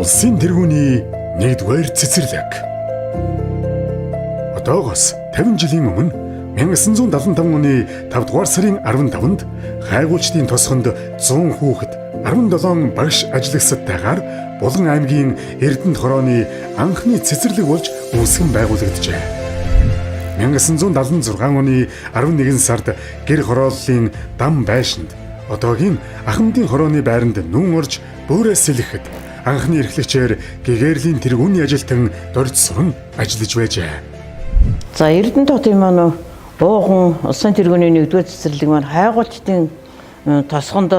Улсын тэргүүний 1-р цэцэрлэг. Одоогоос 50 жилийн өмнө 1975 оны 5 дугаар сарын 15-нд хайгуулчдын тосгонд 100 хүүхэд 17 багш ажиллагсаттайгаар Булган аймгийн Эрдэнэт хорооны анхны цэцэрлэг болж үүсгэн байгуулагджээ. 1976 оны 11 сард гэр хорооллын дам байшинд одоогийн Ахмадын хорооны байранд нүн орж бөөрөөс сэлэхэд анхны эрхлэгчээр гэгэрлийн тэргүүний ажилтан доржсорн ажиллаж байжээ. За Эрдэнэт хотын маань ууган улсын тэргүүний 1-р цэцэрлэг маань хайгуулчдын тосгонд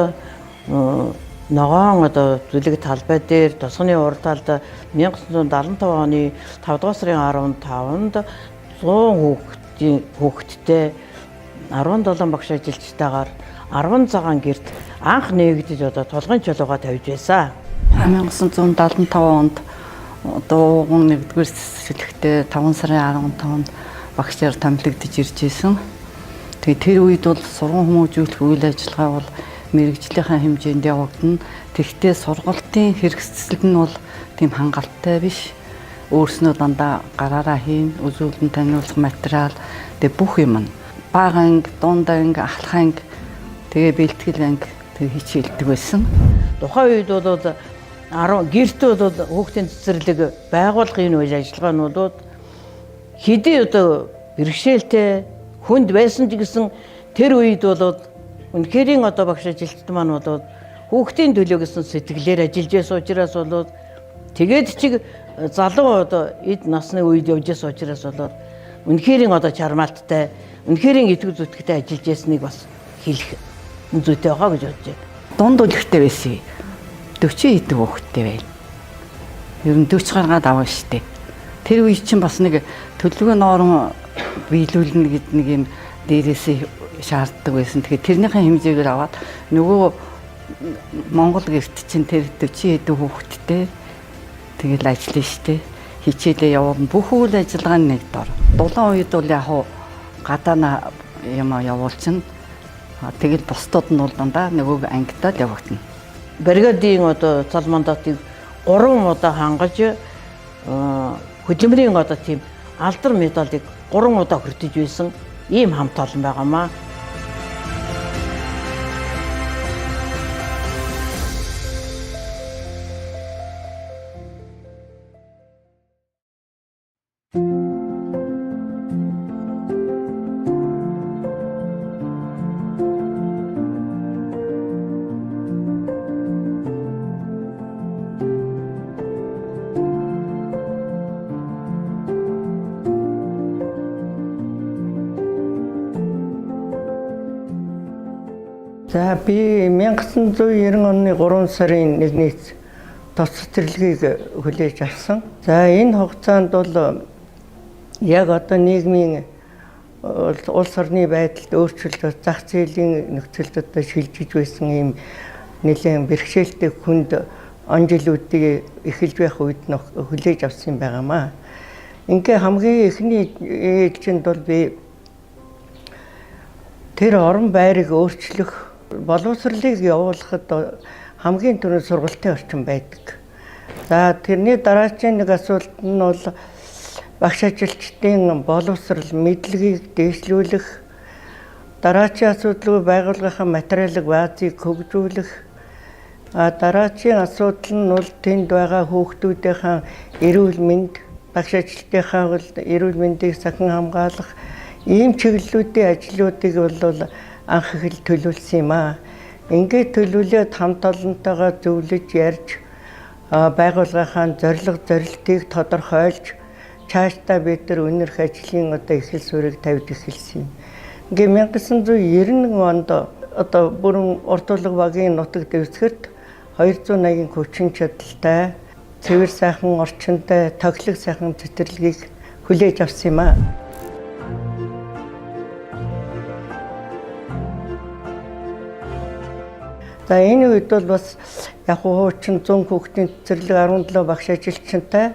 ногоон одоо зүлэг талбай дээр тосгоны урд талд 1975 оны 5 дугаар сарын 15-нд 100 хүүхэдтэй 17 багш ажилчтайгаар 10 цагаан гэрт анх нээгдэж одоо толгойн чулууга тавьж байсан. 1975 онд одоо 1-р цэцэрлэгтээ 5 сарын 15-нд багшаар томилогдож ирж байсан. Тэгээ тэр үед бол сургууль хүмүүжүүлэх үйл ажиллагаа бол мэрэгжлийнхаа хэмжээнд явагдана. Тэгвэл сургалтын хэрэгсэлд нь бол тийм хангалттай биш. Өөрснөө дандаа гараараа хийн, үзүүлэн таниулах материал тэгээ бүх юм нь бага анги, дунд анги, ахлах анги, тэгээ бэлтгэл анги тэгээ хичээлдэг байсан. Тухайн үед бол 10 гэрт бол хүүхдийн цэцэрлэг байгуулгын үйл ажиллагаа нь бол хэдий одоо бэрхшээлтэй хүнд байсан ч гэсэн тэр үед бол үнэхэрийн одоо багш ажилтнууд маань бол хүүхдийн төлөө гэсэн сэтгэлээр ажиллаж байсан учраас бол тэгээд чиг залуу одоо эд насны үед явж байсан учраас бол үнэхэрийн одоо чармаалттай, үнэхэрийн итгэв зүтгэхтэй ажиллаж байсныг бас хэлэх зүйтэй байгаа гэж бодож байна. Дунд үлгэртэй байсан. 40 хэдэн хүүхэдтэй байл. Ер нь 40 гаргаад аваа штэ. Тэр үе чинь бас нэг төлөвлөгөө норм биелүүлнэ гэдэг нэг юм дээрээсээ шаарддаг байсан. Тэгэхээр тэрнийхээ хэмжээгээр аваад нөгөө Монгол гэрт чинь тэр 40 хэдэн хүүхэдтэй тэгэл ажиллана штэ. Хичээлээ явуулна. Бүх үйл ажиллагааны нэг дор. Дулаан үед бол яг гадаа юм явуулчихна. Тэгэл бусдууд нь бол дандаа нөгөө ангидаад явагдана. Бригадын одоо цал мандатыг 3 удаа хангаж хөдөлмөрийн одоо тийм алдар медалыг 3 удаа хүртэж байсан ийм хамт олон байгаамаа. За би 1990 оны 3 сарын 1-ээс тос цэцэрлэгийг хүлээж авсан. За энэ хугацаанд бол яг одоо нийгмийн улс орны байдалд өөрчлөлт, зах зээлийн нөхцөлд одоо шилжиж байсан ийм нэлээд бэрхшээлтэй хүнд он жилүүдийг эхэлж байх үед нь хүлээж авсан байгаамаа. Ингээ хамгийн эхний ээлжинд бол би тэр орон байрыг өөрчлөх, боловсролыг явуулахад хамгийн түрүүнд сургалтын орчин байдаг. За тэрний дараагийн нэг асуулт нь бол багш ажилчдын боловсрол, мэдлэгийг дээшлүүлэх, дараагийн асуудал байгууллагынхаа материалын баазыг хөгжүүлэх, дараагийн асуудал нь бол тэнд байгаа хүүхдүүдийн эрүүл мэнд, багш ажилтнынхаа эрүүл мэндийг сахин хамгаалах ийм чиглэлүүдийн ажлуудыг бол анх их төлөвлөсөн юм аа. Ингээд төлөвлөд хамт олонтойгоо зөвлөж ярьж байгууллагынхаа зорилго зорилтыг тодорхойлж цаашдаа бид нар өнөрх ажлын одоо эхлэл суурийг тавьж эхэлсэн юм. Ингээ 1991 онд одоо бүрэн уртулга багийн нутаг дэвсгэрт 280 хүчин чадалтай, цэвэр сайхан орчинтай, тоглог сайхан цэцэрлэгийг хүлээж авсан юм аа. За энэ үед бол бас яг хуучин 100 хүүхдийн цэцэрлэг 17 багш ажилчинтай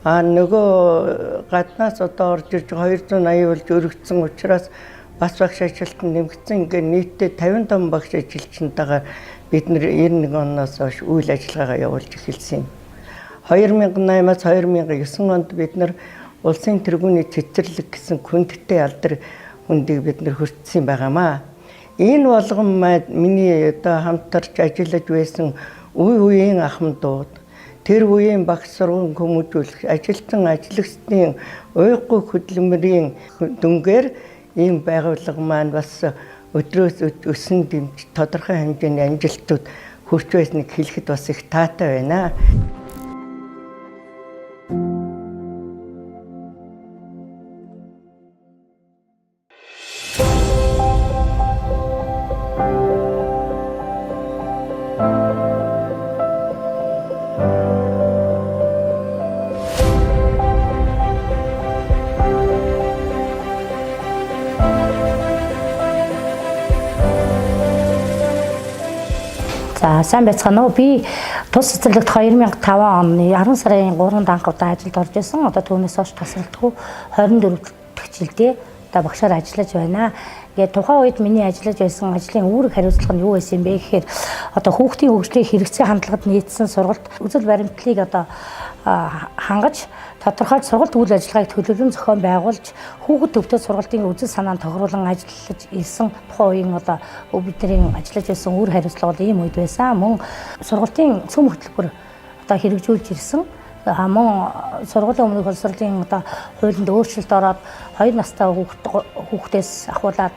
нөгөө гаднаас одоо орж ирж 280 болж өргөцсөн учраас бас багш ажилтан нэмэгдсэн. Ингээ нийтдээ 55 багш ажилчнтайгаар бид нэр 91 оноос хойш үйл ажиллагаагаа явуулж эхэлсэн юм. 2008-аас 2009 онд бид нар улсын тэргүүний цэцэрлэг гэсэн хүндтэй алдар хүндийг бид нар хүртсэн байгаамаа. Энэ болгон миний одоо хамтарч ажиллаж байсан үеийн ахмадууд, тэр үеийн багш сургууль хүмүүжүүлэх, ажилтан ажиллагчдын уйггүй хөдөлмөрийн дүнгээр ийм байгууллага маань бас өдрөөс өсөн дэмж тодорхой хэмжээний амжилтууд хүрч байсныг хэлэхэд бас их таатай байна. За сайн байцгаана уу. Би тус цэцэрлэгт 2005 оны 10 сарын 3-нд анх удаа ажилд орж исэн. Одоо түүнээс хойш тасралтгүй 24 дахь жилдээ одоо багшаар ажиллаж байна. Тэгээд тухайн үед миний ажиллаж байсан ажлын үүрэг хариуцлага нь юу байсан бэ гэхээр одоо хүүхдийн хөгжлийн хэрэгцээ хандлагад нийцсэн сургалт үзэл баримтлалыг одоо хангаж тодорхойлж сургалт үйл ажиллагааг төлөвлөн зохион байгуулж хүүхэд төвтэй сургалтын үзэл санаанд тохируулан ажиллаж ирсэн тухайн үеийн одоо бидний ажиллаж байсан үр хариуцлага бол ийм үед байсан. Мөн сургалтын цөм хөтөлбөр одоо хэрэгжүүлж ирсэн. Мөн сургуулийн өмнөх боловсролын одоо хуулинд өөрчлөлт ороод 2 настай хүүхдээс ахуулаад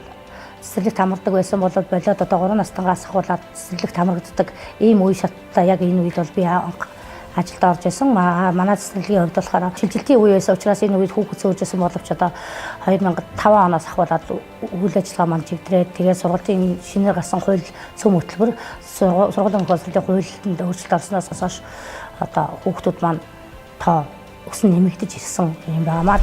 цэцэрлэгт хамардаг байсан бол болоод одоо 3 настайгаас ахуулаад цэцэрлэгт хамрагддаг ийм үе шаттай яг энэ үед бол би ажилд орж исэн. Манай цэцэрлэгийн хувьд болохоор шилжилтийн үе байсан учраас энэ үед хүүхэд зөөжсэн боловч одоо 2005 оноос ахуулаад үйл ажиллагаа маань чигдрээд тэгээд сургуулийн шинээр гарсан хууль цөм хөтөлбөр сургуулийн боловсролын хуулинд өөрчлөлт орсноос хойш одоо хүүхдүүд маань тоо өсөн нэмэгдэж ирсэн юм байна.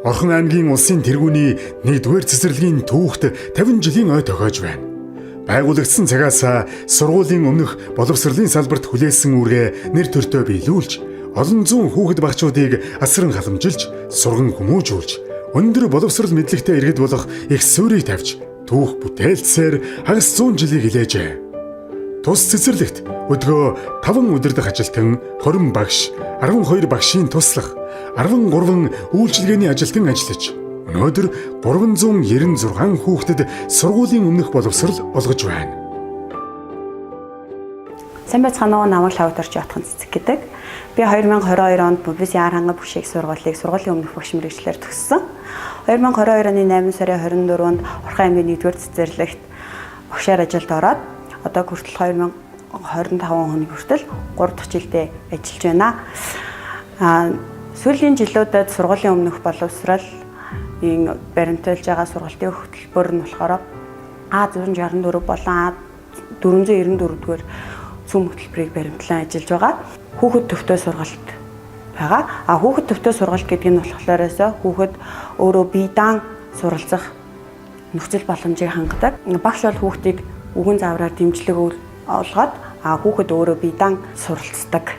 Орхон аймгийн улсын тэргүүний 1-р цэцэрлэгийн түүхт 50 жилийн ой тохиож байна. Байгуулагдсан цагаас сургуулийн өмнөх боловсролын салбарт хүлээсэн үүргээ нэр төртөө биелүүлж, олон зуун хүүхэд багчуудыг асран халамжилж, сурган хүмүүжүүлж, өндөр боловсрол мэдлэгтэй иргэд болох их суурийг тавьж, түүх бүтээлцээр хагас 100 жилийг илээжээ. Тус цэцэрлэгт өдгөө 5 удирдах ажилтан, 20 багш, 12 багшийн туслах, 13 үйлчилгээний ажилтан ажиллаж, өнөөдөр 396 хүүхдэд сургуулийн өмнөх боловсрол олгож байна. Сайн байцгаана уу, намайг Лавтарч Ятхан Цэцэг гэдэг. Би 2022 онд Бөвис Яар ханган бүшиг сургуулийг сургуулийн өмнөх багш мэргэжлэр төгссөн. 2022 оны 8 сарын 24-нд Орхон аймгийн 1-р цэцэрлэгт багшаар ажилд ороод одоо хүртэл 2025 оны хүртэл 3 дахь жилдээ ажиллаж байна. Сүүлийн жилүүдэд сургуулийн өмнөх боловсрол баримтуулж байгаа сургалтын хөтөлбөр нь болохоор А164 болон А494-р цөм хөтөлбөрийг баримтлан ажиллаж байгаа. Хүүхэд төвтэй сургалт байгаа. Хүүхэд төвтэй сургалт гэдэг нь болохоор хүүхэд өөрөө бие даан суралцах нөхцөл боломжийг хангадаг. Багш бол хүүхдийг үгэн заавраар дэмжлэг олгоод хүүхэд өөрөө бие даан суралцдаг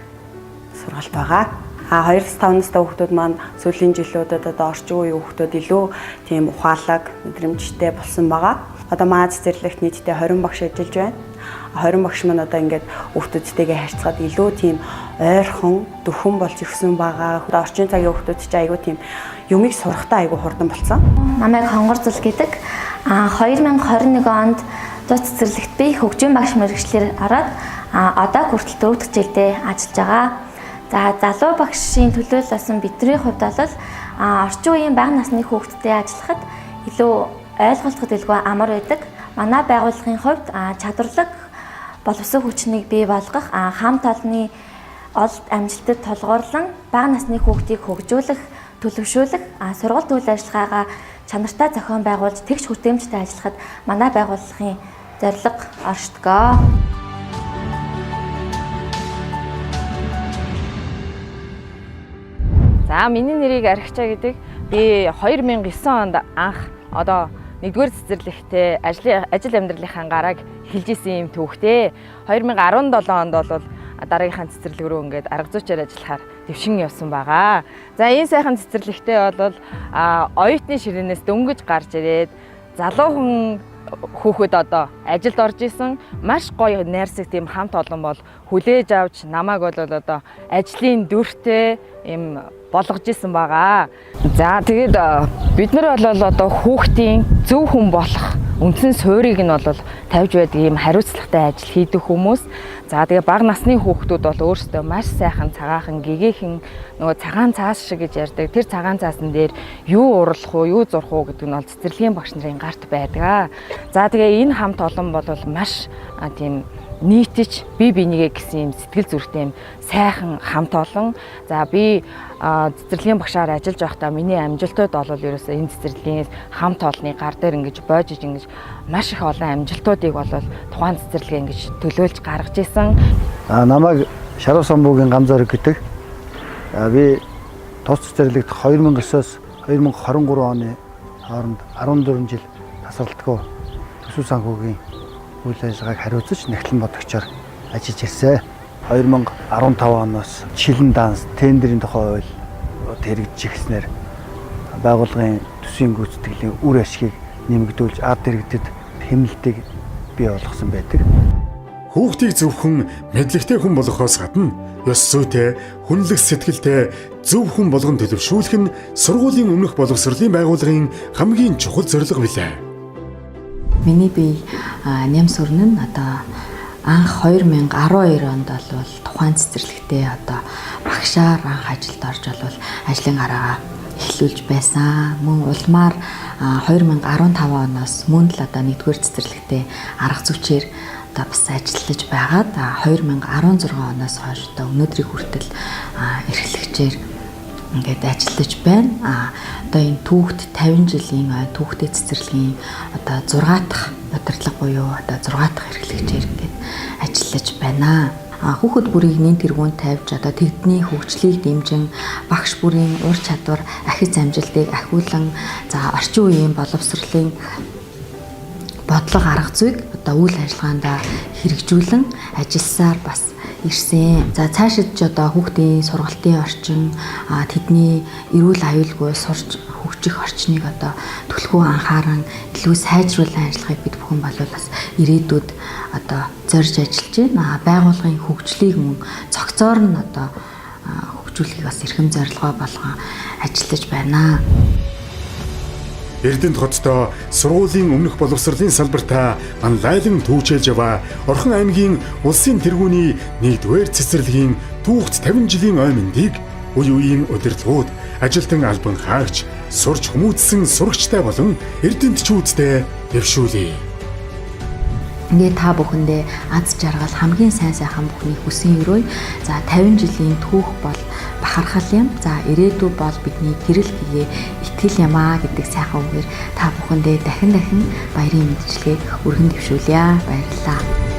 сургалт байгаа. 2-5 настай хүүхдүүд маань сүүлийн жилүүдэд одоо орчин үеийн хүүхдүүд илүү тийм ухаалаг, мэдрэмжтэй болсон байгаа. Одоо манай цэцэрлэгт нийтдээ 20 багш ажиллаж байна. 20 багш маань одоо ингээд хүүхдүүдтэйгээ харьцаад илүү тийм ойрхон, дөхөн болж ирсэн байгаа. Орчин цагийн хүүхдүүд ч айгүй тийм юмыг сурахтаа айгүй хурдан болсон. Намайг Хонгорзул гэдэг. 2021 онд зуц цэцэрлэгт би хөгжим багш мэргэжлэр ороод одоо хүртэл 4 дахь жилдээ ажиллаж байгаа. За залуу багшийн төлөөлсөн бидний хувьд бол орчин үеийн бага насны хүүхдтэй ажиллахад илүү ойлголцоход илгүй амар байдаг. Манай байгууллагын хувьд чадварлаг боловсон хүчнийг бий болгох, хамт олонны олд амжилтад тулгуурлан бага насны хүүхдийг хөгжүүлэх, төлөвшүүлэх, сургалт үйл ажиллагаагаа чанартай зохион байгуулж тэгш хүртээмжтэй ажиллахад манай байгууллагын зорилго оршдгоо. За миний нэрийг Архичаа гэдэг. Би 2009 онд анх одоо 1-р цэцэрлэгтээ ажил амьдралынхаа гарааг эхэлж исэн юм түүхтэй. 2017 онд бол дараагийнхаа цэцэрлэг рүү ингээд арга зүйчээр ажиллахаар дэвшин явсан байгаа. За энэ сайхан цэцэрлэгтээ бол оюутны ширээнээс дөнгөж гарч ирээд залуу хүн хүүхэд одоо ажилд орж исэн маш гоё найрсаг тийм хамт олон бол хүлээж авч намайг бол одоо ажлын дүртэй юм болгож исэн байгаа. За тэгээд бид нар бол одоо хүүхдийн зөв хүн болох үндсэн суурийг нь бол тавьж байдаг ийм хариуцлагатай ажил хийдэг хүмүүс. За тэгээ бага насны хүүхдүүд бол өөрсдөө маш сайхан цагаахан гэгээхэн нөгөө цагаан цаас шиг гэж ярьдаг. Тэр цагаан цаасан дээр юу урлах уу, юу зурх уу гэдэг нь бол цэцэрлэгийн багш нарын гарт байдаг. За тэгээ энэ хамт олон бол маш тийм нийтж бие бинийгээ гэсэн юм сэтгэл зүрхтэй юм сайхан хамт олон. За би цэцэрлэгийн багшаар ажиллаж байхдаа миний амжилтууд бол ерөөсөө энэ цэцэрлэгийн хамт олонны гар дээр ингэж боожиж ингэж маш их олон амжилтуудыг бол тухайн цэцэрлэгээ ингэж төлөөлж гаргаж исэн. Намайг Шарав Самбуугийн Ганзорог гэдэг. Би тус цэцэрлэгт 2009-оос 2023 оны хооронд 14 жил тасралтгүй төсөв санхүүгийн үйл ажиллагааг хариуцаж нэгтлэн бодогчоор ажиллаж ирсэн. 2015 оноос шилэн данс тендерийн тухай хууль хэрэгжиж ирснээр байгууллагын төсвийн гүйцэтгэлийн үр ашгийг нэмэгдүүлж ард иргэдэд хэмнэлтийг бий болгосон байдаг. Хүүхдийг зөвхөн мэдлэгтэй хүн болгохоос гадна ёс зүйтэй, хүнлэх сэтгэлтэй зөв хүн болгон төлөвшүүлэх нь сургуулийн өмнөх боловсролын байгууллагын хамгийн чухал зорилго билээ. Миний бие нямс өрнө нь одоо анх 2012 онд бол тухайн цэцэрлэгтээ одоо багшаар анх ажилд орж бол ажлын гараагаа эхлүүлж байсан. Мөн улмаар 2015 оноос мөн л одоо 1-р цэцэрлэгтээ арга зүйчээр одоо бас ажиллаж байгаад 2016 оноос хойш одоо өнөөдрийг хүртэл эрхлэгчээр ингээд ажиллаж байна. Одоо энэ түүхт 50 жилийн түүхтэй цэцэрлэгийн одоо 6 дахь удирдлага буюу одоо 6 дахь эрхлэгчээр ингээд ажиллаж байна. Хүүхэд бүрийг нэн тэргүүнд тавьж одоо тэдний хөгжлийг дэмжин багш бүрийн ур чадвар, ахиц амжилтыг ахиулан за орчин үеийн боловсролын бодлого арга зүйг одоо үйл ажиллагаанд хэрэгжүүлэн ажилласаар бас ирсэн. За цаашид ч одоо хүүхдийн сургалтын орчин, тэдний эрүүл аюулгүй сурч хөгжих орчныг одоо түлхүү анхааран илүү сайжруулах ажиллагааг бид бүхэн болов бас ирээдүйд одоо зорж ажиллаж байна. Байгууллагын хөгжлийг мөн цогцоор нь одоо хөгжүүлэхийг бас эрхэм зорилгоо болгон ажиллаж байна. Эрдэнэт хоттой сургуулийн өмнөх боловсролын салбартаа лайлан түүчэлж яваа Орхон аймгийн улсын тэргүүний 1-р цэцэрлэгийн түүхт 50 жилийн ой мэндийг үе үеийн удирдлагууд, ажилтан албан хаагч, сурч хүмүүжсэн сурагчтай болон эрдэнэтчүүдтэй дэвшүүлье. Ингээ та бүхэндээ аз жаргал хамгийн сайхан бүхний хүсэн өрөө. За 50 жилийн түүх бол бахархал юм. За ирээдүй бол бидний гэрэл хие итгэл юмаа гэдэг сайхан үгээр та бүхэндээ дахин баярын мэдчилгээг өргөн дэвшүүлье. Баярлалаа.